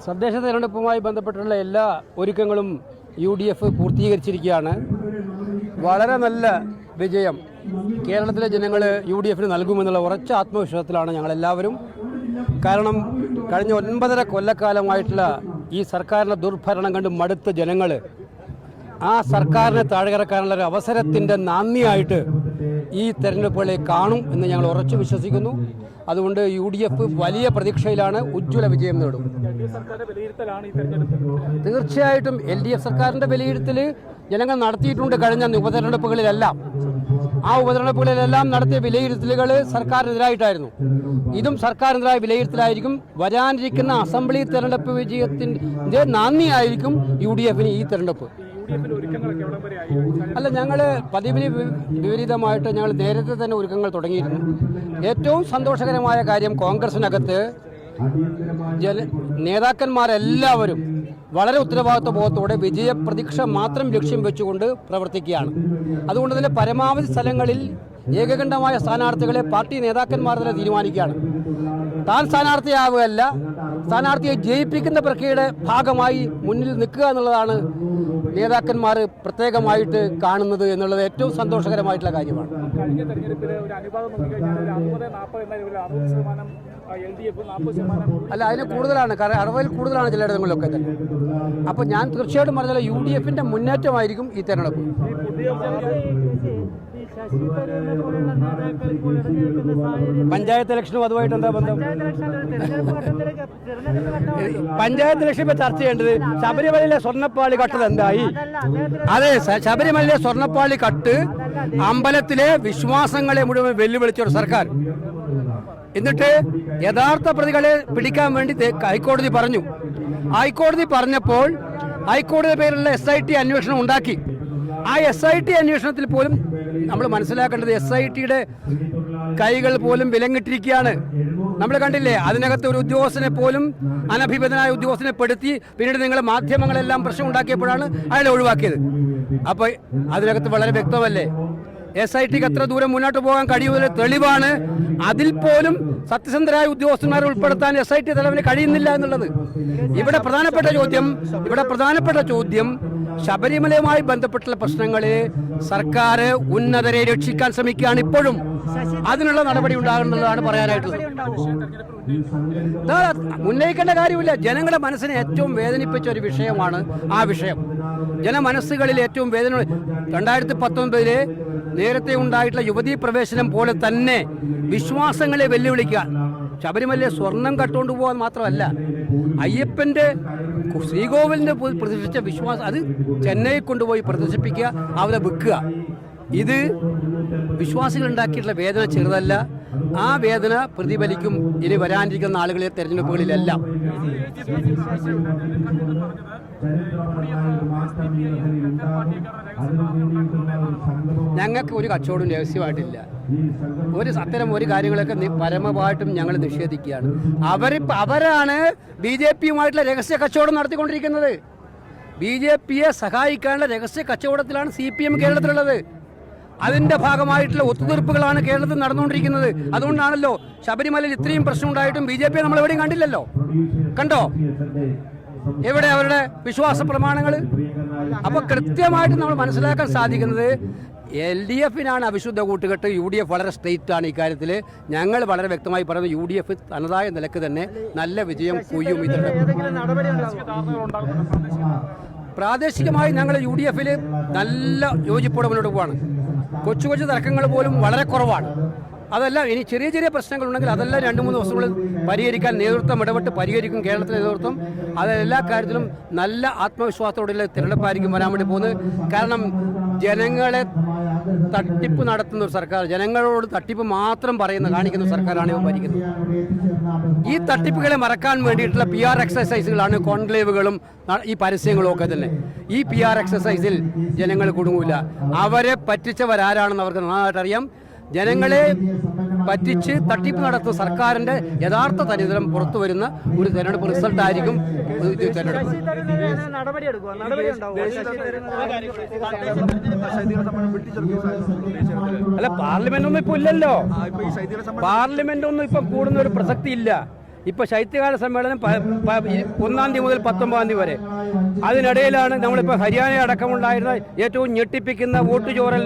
തദ്ദേശ തെരഞ്ഞെടുപ്പുമായി ബന്ധപ്പെട്ടുള്ള എല്ലാ ഒരുക്കങ്ങളും UDF പൂർത്തീകരിച്ചിരിക്കുകയാണ്. വളരെ നല്ല വിജയം കേരളത്തിലെ ജനങ്ങൾ UDFന് നൽകുമെന്നുള്ള ഉറച്ച ആത്മവിശ്വാസത്തിലാണ് ഞങ്ങളെല്ലാവരും. കാരണം കഴിഞ്ഞ 9.5 കൊല്ലക്കാലമായിട്ടുള്ള ഈ സർക്കാരിൻ്റെ ദുർഭരണം കണ്ട് മടുത്ത ജനങ്ങൾ ആ സർക്കാരിനെ താഴെയിറക്കാനുള്ള ഒരു അവസരത്തിൻ്റെ നന്ദിയായിട്ട് ഈ തെരഞ്ഞെടുപ്പുകളെ കാണും എന്ന് ഞങ്ങൾ ഉറച്ചു വിശ്വസിക്കുന്നു. അതുകൊണ്ട് UDF വലിയ പ്രതീക്ഷയിലാണ്, ഉജ്ജ്വല വിജയം നേടും. തീർച്ചയായിട്ടും LDF സർക്കാരിൻ്റെ വിലയിരുത്തൽ ജനങ്ങൾ നടത്തിയിട്ടുണ്ട് കഴിഞ്ഞ ഉപതെരഞ്ഞെടുപ്പുകളിലെല്ലാം. ആ ഉപതെരഞ്ഞെടുപ്പുകളിലെല്ലാം നടത്തിയ വിലയിരുത്തലുകൾ സർക്കാരിനെതിരായിട്ടായിരുന്നു. ഇതും സർക്കാരിനെതിരായ വിലയിരുത്തലായിരിക്കും. വരാനിരിക്കുന്ന അസംബ്ലി തെരഞ്ഞെടുപ്പ് വിജയത്തിൻ്റെ നന്ദിയായിരിക്കും UDFന് ഈ തെരഞ്ഞെടുപ്പ്. അല്ല, ഞങ്ങൾ പതിവിന് വിപരീതമായിട്ട് ഞങ്ങൾ നേരത്തെ തന്നെ ഒരുക്കങ്ങൾ തുടങ്ങിയിരുന്നു. ഏറ്റവും സന്തോഷകരമായ കാര്യം കോൺഗ്രസിനകത്ത് നേതാക്കന്മാരെല്ലാവരും വളരെ ഉത്തരവാദിത്വബോധത്തോടെ വിജയപ്രതീക്ഷ മാത്രം ലക്ഷ്യം വെച്ചുകൊണ്ട് പ്രവർത്തിക്കുകയാണ്. അതുകൊണ്ട് തന്നെ പരമാവധി സ്ഥലങ്ങളിൽ ഏകകണ്ഠമായ സ്ഥാനാർത്ഥികളെ പാർട്ടി നേതാക്കന്മാർ തന്നെ തീരുമാനിക്കുകയാണ്. താൻ സ്ഥാനാർത്ഥിയാവുകയല്ല, സ്ഥാനാർത്ഥിയെ ജയിപ്പിക്കുന്ന പ്രക്രിയയുടെ ഭാഗമായി മുന്നിൽ നിൽക്കുക എന്നുള്ളതാണ് നേതാക്കന്മാർ പ്രത്യേകമായിട്ട് കാണുന്നത് എന്നുള്ളത് ഏറ്റവും സന്തോഷകരമായിട്ടുള്ള കാര്യമാണ്. അല്ല, അതിന് കൂടുതലാണ്, കാരണം 60-ൽ കൂടുതലാണ് ചിലയിടങ്ങളിലൊക്കെ തന്നെ. അപ്പോൾ ഞാൻ തീർച്ചയായിട്ടും പറഞ്ഞാൽ UDFന്റെ മുന്നേറ്റമായിരിക്കും ഈ തെരഞ്ഞെടുപ്പ്. പഞ്ചായത്ത് ഇലക്ഷനും അതുമായിട്ട് എന്താ ബന്ധം? പഞ്ചായത്ത് ഇലക്ഷൻ ഇപ്പൊ ചർച്ച ചെയ്യേണ്ടത് ശബരിമലയിലെ സ്വർണ്ണപ്പാളി കട്ടത് എന്തായി? അതെ, ശബരിമലയിലെ സ്വർണ്ണപ്പാളി കട്ട് അമ്പലത്തിലെ വിശ്വാസങ്ങളെ മുഴുവൻ വെല്ലുവിളിച്ചൊരു സർക്കാർ. എന്നിട്ട് യഥാർത്ഥ പ്രതികളെ പിടിക്കാൻ വേണ്ടി ഹൈക്കോടതി പറഞ്ഞു. ഹൈക്കോടതി പറഞ്ഞപ്പോൾ ഹൈക്കോടതി പേരിലുള്ള SIT അന്വേഷണം ഉണ്ടാക്കി. ആ SIT അന്വേഷണത്തിൽ പോലും നമ്മൾ മനസ്സിലാക്കേണ്ടത് SITയുടെ കൈകൾ പോലും വിലങ്ങിട്ടിരിക്കുകയാണ്. നമ്മൾ കണ്ടില്ലേ, അതിനകത്ത് ഒരു ഉദ്യോഗസ്ഥനെ പോലും, അനഭിബന്ധനായ ഉദ്യോഗസ്ഥനെ പെടുത്തി പിന്നീട് നിങ്ങൾ മാധ്യമങ്ങളെല്ലാം പ്രശ്നം ഉണ്ടാക്കിയപ്പോഴാണ് അയാളെ ഒഴിവാക്കിയത്. അപ്പോൾ അതിനകത്ത് വളരെ വ്യക്തമല്ലേ SITക്ക് എത്ര ദൂരം മുന്നോട്ട് പോകാൻ കഴിയുമെന്ന തെളിവാണ്. അതിൽ പോലും സത്യസന്ധരായ ഉദ്യോഗസ്ഥന്മാരെ ഉൾപ്പെടുത്താൻ SIT തലവന് കഴിയുന്നില്ല എന്നുള്ളത്. ഇവിടെ പ്രധാനപ്പെട്ട ചോദ്യം ശബരിമലയുമായി ബന്ധപ്പെട്ടുള്ള പ്രശ്നങ്ങളെ സർക്കാർ ഉന്നതരെ രക്ഷിക്കാൻ ശ്രമിക്കുകയാണ് ഇപ്പോഴും. അതിനുള്ള നടപടി ഉണ്ടാകുന്നതാണ് പറയാനായിട്ടുള്ളത്. ഉന്നയിക്കേണ്ട കാര്യമില്ല. ജനങ്ങളുടെ മനസ്സിനെ ഏറ്റവും വേദനിപ്പിച്ച ഒരു വിഷയമാണ് ആ വിഷയം. ജനമനസ്സുകളിൽ ഏറ്റവും വേദന 2019 നേരത്തെ ഉണ്ടായിട്ടുള്ള യുവതീ പ്രവേശനം പോലെ തന്നെ വിശ്വാസങ്ങളെ വെല്ലുവിളിക്കുക. ശബരിമലയിലെ സ്വർണം കട്ടുകൊണ്ട് പോകാൻ മാത്രമല്ല, അയ്യപ്പന്റെ ശ്രീകോവിലിന്റെ പ്രതിഷ്ഠിച്ച വിശ്വാസം അത് ചെന്നൈയിൽ കൊണ്ടുപോയി പ്രദർശിപ്പിക്കുക, അവിടെ വിൽക്കുക. ഇത് വിശ്വാസികൾ ഉണ്ടാക്കിയിട്ടുള്ള വേദന ചെറുതല്ല. ആ വേദന പ്രതിഫലിക്കും ഇനി വരാനിരിക്കുന്ന നാളുകളിലെ തെരഞ്ഞെടുപ്പുകളിലെല്ലാം. ഞങ്ങൾക്ക് ഒരു കച്ചവടവും രഹസ്യമായിട്ടില്ല. അത്തരം ഒരു കാര്യങ്ങളൊക്കെ പരമമായിട്ടും ഞങ്ങൾ നിഷേധിക്കുകയാണ്. അവരാണ് BJPയുമായിട്ടുള്ള രഹസ്യ കച്ചവടം നടത്തിക്കൊണ്ടിരിക്കുന്നത്. BJPയെ സഹായിക്കാനുള്ള രഹസ്യ കച്ചവടത്തിലാണ് CPM കേരളത്തിലുള്ളത്. അതിന്റെ ഭാഗമായിട്ടുള്ള ഒത്തുതീർപ്പുകളാണ് കേരളത്തിൽ നടന്നുകൊണ്ടിരിക്കുന്നത്. അതുകൊണ്ടാണല്ലോ ശബരിമലയിൽ ഇത്രയും പ്രശ്നം ഉണ്ടായിട്ടും BJP നമ്മൾ എവിടെയും കണ്ടില്ലല്ലോ. കണ്ടോ എവിടെ അവരുടെ വിശ്വാസ പ്രമാണങ്ങൾ? അപ്പൊ കൃത്യമായിട്ട് നമ്മൾ മനസ്സിലാക്കാൻ സാധിക്കുന്നത് LDFനാണ് അവിശുദ്ധ കൂട്ടുകെട്ട്. UDF വളരെ സ്ട്രെയിറ്റ് ആണ് ഇക്കാര്യത്തിൽ. ഞങ്ങൾ വളരെ വ്യക്തമായി പറയുന്നത് UDF തനതായ നിലക്ക് തന്നെ നല്ല വിജയം കൊയ്യും. പ്രാദേശികമായി ഞങ്ങൾ UDFൽ നല്ല യോജിപ്പോടെ മുന്നോട്ട് പോവാണ്. കൊച്ചു തർക്കങ്ങൾ പോലും വളരെ കുറവാണ്. അതെല്ലാം ഇനി ചെറിയ ചെറിയ പ്രശ്നങ്ങളുണ്ടെങ്കിൽ അതെല്ലാം 2-3 ദിവസങ്ങളിൽ പരിഹരിക്കാൻ നേതൃത്വം ഇടപെട്ട് പരിഹരിക്കും കേരളത്തിലെ നേതൃത്വം. അതെല്ലാ കാര്യത്തിലും നല്ല ആത്മവിശ്വാസത്തോടെയുള്ള തിരഞ്ഞെടുപ്പായിരിക്കും വരാൻ വേണ്ടി പോകുന്നത്. കാരണം ജനങ്ങളെ തട്ടിപ്പ് നടത്തുന്ന ഒരു സർക്കാർ, ജനങ്ങളോട് തട്ടിപ്പ് മാത്രം കാണിക്കുന്ന സർക്കാരാണ് ഇവർ ഭരിക്കുന്നത്. ഈ തട്ടിപ്പുകളെ മറക്കാൻ വേണ്ടിയിട്ടുള്ള PR എക്സസൈസുകളാണ് കോൺക്ലേവുകളും ഈ പരസ്യങ്ങളും ഒക്കെ തന്നെ. ഈ PR എക്സസൈസിൽ ജനങ്ങൾ കുടുങ്ങൂല. അവരെ പറ്റിച്ചവരാരാണെന്ന് അവർക്ക് നന്നായിട്ട് അറിയാം. ജനങ്ങളെ പറ്റിച്ച് തട്ടിപ്പ് നടത്തുന്ന സർക്കാരിന്റെ യഥാർത്ഥ തനിതരം പുറത്തു വരുന്ന ഒരു തെരഞ്ഞെടുപ്പ് റിസൾട്ടായിരിക്കും തെരഞ്ഞെടുപ്പ്. അല്ല, പാർലമെന്റ് ഒന്നും ഇപ്പൊ ഇല്ലല്ലോ. പാർലമെന്റ് ഒന്നും ഇപ്പൊ കൂടുന്ന ഒരു പ്രസക്തി ഇല്ല. ഇപ്പോൾ ശൈത്യകാല സമ്മേളനം 1-ാം തീയതി മുതൽ 19-ാം തീയതി വരെ. അതിനിടയിലാണ് നമ്മളിപ്പോൾ ഹരിയാന അടക്കമുണ്ടായിരുന്ന ഏറ്റവും ഞെട്ടിപ്പിക്കുന്ന വോട്ട് ചോരൽ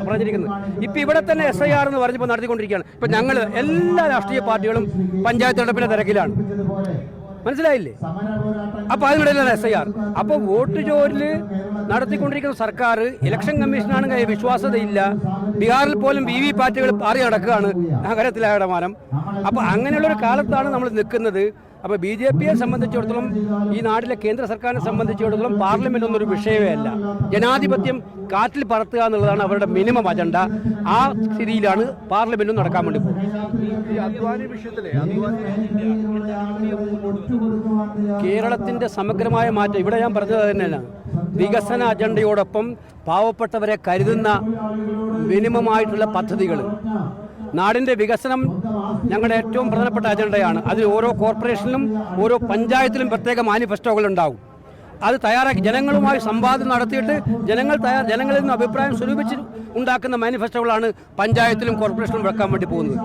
പറഞ്ഞിരിക്കുന്നത്. ഇപ്പോൾ ഇവിടെ തന്നെ SIR എന്ന് പറഞ്ഞപ്പോൾ നടത്തിക്കൊണ്ടിരിക്കുകയാണ്. ഇപ്പോൾ ഞങ്ങൾ എല്ലാ രാഷ്ട്രീയ പാർട്ടികളും പഞ്ചായത്ത് തെരഞ്ഞെടുപ്പിൻ്റെ തിരക്കിലാണ്. മനസ്സിലായില്ലേ? അപ്പോൾ അതിനിടയിലാണ് SIR. അപ്പോൾ വോട്ട് ചോരൽ നടത്തിക്കൊണ്ടിരിക്കുന്ന സർക്കാർ, ഇലക്ഷൻ കമ്മീഷനാണ് വിശ്വാസ്യതയില്ല. ബീഹാറിൽ പോലും VVPATകൾ പാറി നടക്കുകയാണ് നഗരത്തിലാകമാനം. അപ്പോൾ അങ്ങനെയുള്ളൊരു കാലത്താണ് നമ്മൾ നിൽക്കുന്നത്. അപ്പോൾ BJPയെ സംബന്ധിച്ചിടത്തോളം, ഈ നാട്ടിലെ കേന്ദ്ര സർക്കാരിനെ സംബന്ധിച്ചിടത്തോളം പാർലമെന്റ് ഒന്നൊരു വിഷയമേ അല്ല. ജനാധിപത്യം കാറ്റിൽ പറത്തുക എന്നുള്ളതാണ് അവരുടെ മിനിമം അജണ്ട. ആ സ്ഥിതിയിലാണ് പാർലമെന്റും നടക്കാൻ വേണ്ടി പോകുന്നത്. കേരളത്തിന്റെ സമഗ്രമായ മാറ്റം ഇവിടെ ഞാൻ പറഞ്ഞത് തന്നെയാണ്. വികസന അജണ്ടയോടൊപ്പം പാവപ്പെട്ടവരെ കരുതുന്ന മിനിമമായിട്ടുള്ള പദ്ധതികൾ. നാടിൻ്റെ വികസനം ഞങ്ങളുടെ ഏറ്റവും പ്രധാനപ്പെട്ട അജണ്ടയാണ്. അതിൽ ഓരോ കോർപ്പറേഷനിലും ഓരോ പഞ്ചായത്തിലും പ്രത്യേക മാനിഫെസ്റ്റോകൾ ഉണ്ടാവും. അത് തയ്യാറാക്കി ജനങ്ങളുമായി സംവാദം നടത്തിയിട്ട് ജനങ്ങളിൽ നിന്ന് അഭിപ്രായം സ്വരൂപിച്ച് ഉണ്ടാക്കുന്ന മാനിഫെസ്റ്റോകളാണ് പഞ്ചായത്തിലും കോർപ്പറേഷനിലും വെക്കാൻ വേണ്ടി പോകുന്നത്.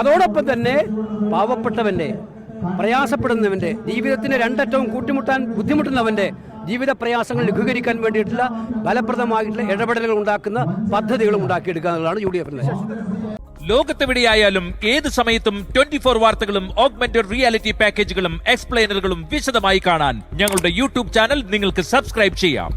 അതോടൊപ്പം തന്നെ പാവപ്പെട്ടവൻ്റെ, പ്രയാസപ്പെടുന്നവൻ്റെ, ജീവിതത്തിന് രണ്ടറ്റവും കൂട്ടിമുട്ടാൻ ബുദ്ധിമുട്ടുന്നവൻ്റെ ജീവിത പ്രയാസങ്ങൾ ലഘൂകരിക്കാൻ വേണ്ടിയിട്ടുള്ള ഫലപ്രദമായിട്ടുള്ള ഇടപെടലുകൾ ഉണ്ടാക്കുന്ന പദ്ധതികളും ഉണ്ടാക്കിയെടുക്കുക എന്നുള്ളതാണ് UDFിന്റെ. ലോകത്തെവിടെയായാലും ഏത് സമയത്തും 24 വാർത്തകളും ഓഗ്മെന്റഡ് റിയാലിറ്റി പാക്കേജുകളും എക്സ്പ്ലെയിനറുകളും വിശദമായി കാണാൻ ഞങ്ങളുടെ YouTube ചാനൽ നിങ്ങൾക്ക് സബ്സ്ക്രൈബ് ചെയ്യാം.